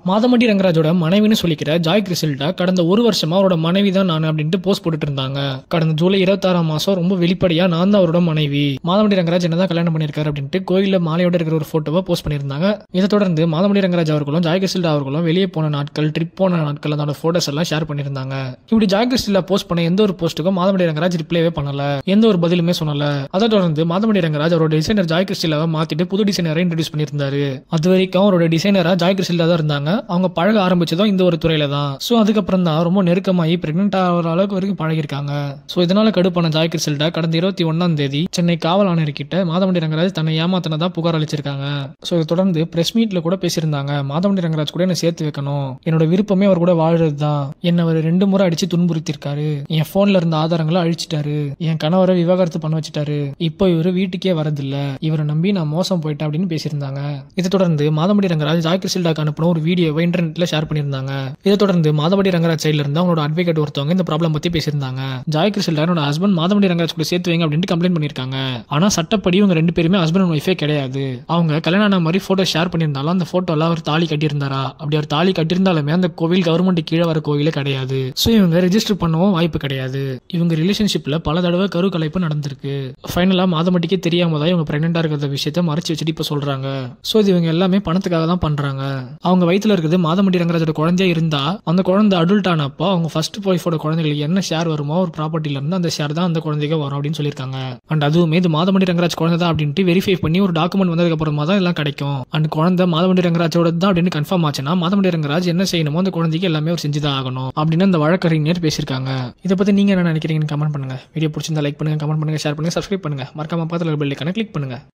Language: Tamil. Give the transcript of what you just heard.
மாதமட்டி ரங்கராஜோட மனைவின்னு சொல்லிக்கிற ஜாய் கிறிசல்டா கடந்த ஒரு வருஷமா அவரோட மனைவி தான் நான் அப்படின்ட்டு போஸ்ட் போட்டுட்டு இருந்தாங்க. கடந்த ஜூலை 26ஆம் மாசம் ரொம்ப வெளிப்படையா நான் தான் அவரோட மனைவி, மாதமட்டி ரங்கராஜ் என்னதான் கல்யாணம் பண்ணிருக்காரு அப்படின்ட்டு கோயில மாலையோட இருக்கிற ஒரு போட்டோவை போஸ்ட் பண்ணியிருந்தாங்க. இதை தொடர்ந்து மாதமட்டி ரங்கராஜ் அவர்களும் ஜாய் கிறிசல்டா அவர்களும் வெளியே போன நாட்கள், ட்ரிப் போன நாட்கள் அதோட போட்டோஸ் எல்லாம் ஷேர் பண்ணியிருந்தாங்க. இப்படி ஜாய் கிறிசல்டா போஸ்ட் பண்ண எந்த ஒரு போஸ்ட்டுக்கும் மாதமட்டி ரங்கராஜ் ரிப்ளைவே பண்ணல, எந்த ஒரு பதிலுமே சொல்லல. அதை தொடர்ந்து மாதமட்டி ரங்கராஜ் அவரோட டிசைனர் ஜாய் கிறிஸ்டிலாவை மாத்திட்டு புது டிசைனரை இன்ட்ரோடியூஸ் பண்ணியிருந்தாரு. அது வரைக்கும் அவரோட டிசைனரா ஜாய் கிறிஸ்டிலா தான் இருந்தாங்க. அவங்க பழக ஆரம்பிச்சதும் இந்த ஒரு துறையில தான். சோ அதுக்கப்புறம் தான் ரொம்ப நெருக்கமாயி பிரெக்னென்ட் ஆகிற அளவுக்கு வரைக்கும் பழகிருக்காங்க. சோ இதனால கடுப்பான ஜாய் கிறிசல்டா கடந்த 21ஆம் தேதி சென்னை காவல் ஆணையர்கிட்ட மாதமட்டி ரங்கராஜ் தன்னை ஏமாத்தினதா புகார் அளிச்சிருக்காங்க. சோ இதை தொடர்ந்து பிரஸ் மீட்ல கூட பேசியிருந்தாங்க. மாதமட்டி ரங்கராஜ் கூட என்ன சேர்த்து வைக்கணும், என்னோட விருப்பமே அவர் கூட வாழ்றதுதான், என்ன அவர் 2 முறை அடிச்சு துன்புறுத்திருக்காரு, என் போன்ல இருந்த ஆதாரங்களை அழிச்சிட்டாரு, என் கணவரை விவாகரத்து பண்ண வச்சுட்டாரு, இப்போ இவரு வீட்டுக்கே வரதில்ல, இவரை நம்பி நான் மோசம் போயிட்டேன் அப்படின்னு பேசியிருந்தாங்க. இதை தொடர்ந்து மாதமட்டி ரங்கராஜ் ஜாய் கிறிசல்டாக்கு அனுப்பின ஒரு வீடியோவை இன்டர்நெட்ல ஷேர் பண்ணியிருந்தாங்க. இதை தொடர்ந்து மாதமட்டி ரங்கராஜ் சைட்ல இருந்து அவங்களோட அட்வொகேட் ஒருத்தவங்க இந்த ப்ராப்ளம் பத்தி பேசியிருந்தாங்க. ஜாய் கிறிசல்டா என்னோட ஹஸ்பண்ட் மாதமட்டி ரங்கராஜ் கூட சேர்த்து வைங்க அப்படின்னு கம்ப்ளைண்ட் பண்ணிருக்காங்க. ஆனா சட்டப்படி இவங்க 2 பேருமே ஹஸ்பண்ட் அண்ட் ஒய்ஃபே கிடையாது. அவங்க கல்யாணம் ஆன மாதிரி போட்டோ ஷேர் பண்ணியிருந்தாலும் அந்த போட்டோல அவர் தாலி கட்டியிருந்தாரா, அப்படி அவர் தாலி கட்டியிருந்தாலுமே அந்த கோவில் கவர்மெண்ட் கீழே வர கோவிலே கிடையாது. சோ இவங்க ரெஜிஸ்டர் பண்ணவும் வாய்ப்பு கிடையாது. இவங்க ரிலேஷன்ஷிப்ல பல தடவை கரு கலைப்பு நடந்திருக்கு. ஃபைனலா மாதமட்டிக்கே தெரியாம தான் இவங்க பிரெக்னெண்டா இருக்கிற விஷயத்தை மறைச்சு வச்சுட்டு இப்ப சொல்றாங்க. சோ இது இவங்க எல்லாமே பணத்துக்காக தான் பண்றாங்க. அவங்க வயித்துல இருக்கிறது மாதமட்டி ரங்கராஜோட குழந்தையா இருந்தா அந்த குழந்தை அடல்ட் ஆனப்போ அவங்க ஃபர்ஸ்ட் ஒய்ஃபோட குழந்தைகளுக்கு என்ன ஷேர் வருமோ ஒரு ப்ராப்பர்ட்டில இருந்து அந்த ஷேர் தான் அந்த குழந்தைக்கு வரும் அப்படின்னு சொல்லியிருக்காங்க. அண்ட் அதுவுமே இது மாதமட்டி ரங்கராஜ் குழந்தை தான் அப்படின்ட்டு வெரிஃபை பண்ணி ஒரு டாக்குமெண்ட் வந்ததுக்கு அப்புறமா தான் எல்லாம் கிடைக்கும். அண்ட் குழந்தை மாதமட்டி ரங்கராஜோட தான் அப்படின்னு கன்ஃபார்ம் ஆச்சுன்னா மாதமட்டி ரங்கராஜ் என்ன செய்யணுமோ அந்த குழந்தைக்கு எல்லாமே ஒரு செஞ்சுதான் ஆகணும் அப்படின்னு அந்த வழக்கறிஞர் பேசியிருக்காங்க. இதை பத்தி நீங்க என்ன நினைக்கிறீங்கன்னு கமெண்ட் பண்ணுங்க. வீடியோ பிடிச்சிருந்தா லைக் பண்ணுங்க, கமெண்ட் பண்ணுங்க, ஷேர் பண்ணுங்க, சப்ஸ்கிரைப் பண்ணுங்க. மறக்காம பக்கத்துல பெல் ஐகானை கிளிக் பண்ணுங்க.